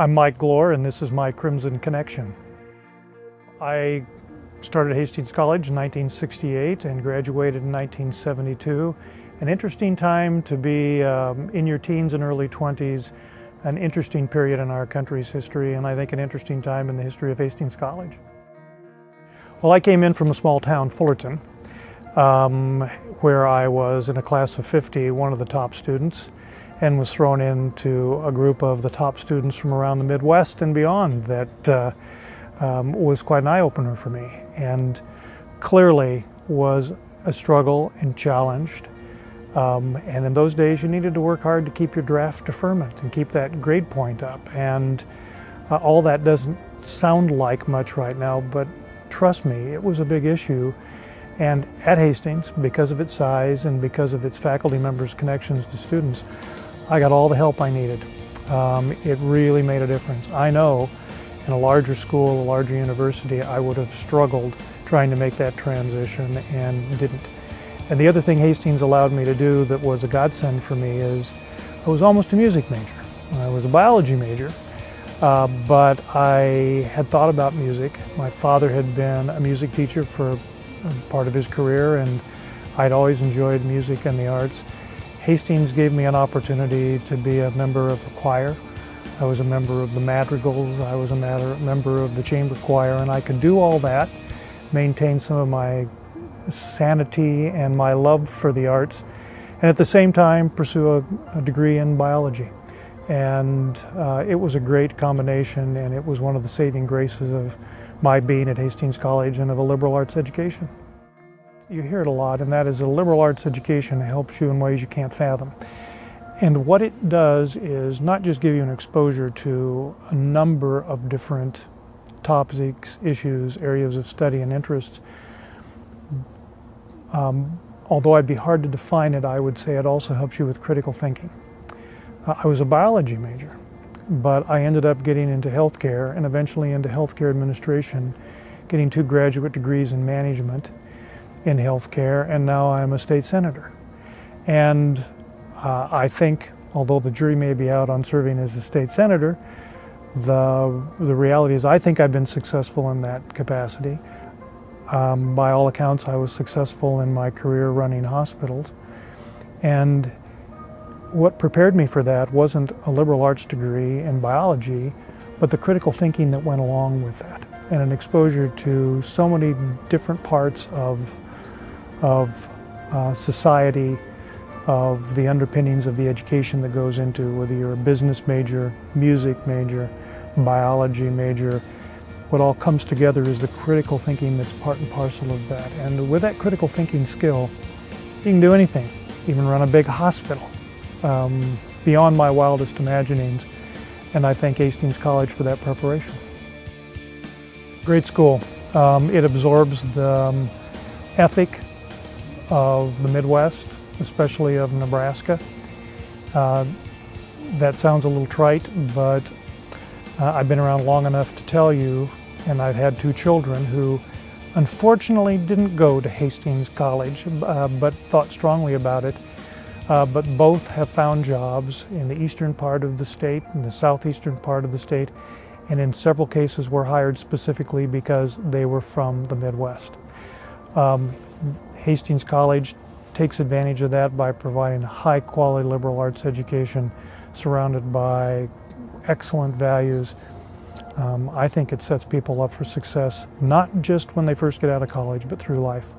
I'm Mike Gloor, and this is my Crimson Connection. I started Hastings College in 1968 and graduated in 1972. An interesting time to be in your teens and early 20s, an interesting period in our country's history, and I think an interesting time in the history of Hastings College. Well, I came in from a small town, Fullerton, where I was in a class of 50, one of the top students, and was thrown into a group of the top students from around the Midwest and beyond that was quite an eye-opener for me, and clearly was a struggle and challenged. And in those days you needed to work hard to keep your draft deferment and keep that grade point up, and all that doesn't sound like much right now, but trust me, it was a big issue. And at Hastings, because of its size and because of its faculty members' connections to students, I got all the help I needed. It really made a difference. I know in a larger school, a larger university, I would have struggled trying to make that transition and didn't. And the other thing Hastings allowed me to do that was a godsend for me is I was almost a music major. I was a biology major, but I had thought about music. My father had been a music teacher for part of his career, and I'd always enjoyed music and the arts. Hastings gave me an opportunity to be a member of the choir. I was a member of the madrigals, I was a member of the chamber choir, and I could do all that, maintain some of my sanity and my love for the arts, and at the same time pursue a degree in biology. And it was a great combination, and it was one of the saving graces of my being at Hastings College and of a liberal arts education. You hear it a lot, and that is a liberal arts education helps you in ways you can't fathom. And what it does is not just give you an exposure to a number of different topics, issues, areas of study and interests. Although I'd be hard to define it, I would say it also helps you with critical thinking. I was a biology major, but I ended up getting into healthcare and eventually into healthcare administration, getting 2 graduate degrees in management in healthcare, and now I'm a state senator. And I think, although the jury may be out on serving as a state senator, the reality is I think I've been successful in that capacity. By all accounts, I was successful in my career running hospitals. And what prepared me for that wasn't a liberal arts degree in biology, but the critical thinking that went along with that, and an exposure to so many different parts of society, of the underpinnings of the education that goes into, whether you're a business major, music major, biology major. What all comes together is the critical thinking that's part and parcel of that. And with that critical thinking skill, you can do anything, even run a big hospital, beyond my wildest imaginings. And I thank Hastings College for that preparation. Great school. It absorbs the ethic of the Midwest, especially of Nebraska. That sounds a little trite, but I've been around long enough to tell you, and I've had 2 children who unfortunately didn't go to Hastings College, but thought strongly about it. But both have found jobs in the eastern part of the state, in the southeastern part of the state, and in several cases were hired specifically because they were from the Midwest. Hastings College takes advantage of that by providing a high-quality liberal arts education surrounded by excellent values. I think it sets people up for success, not just when they first get out of college, but through life.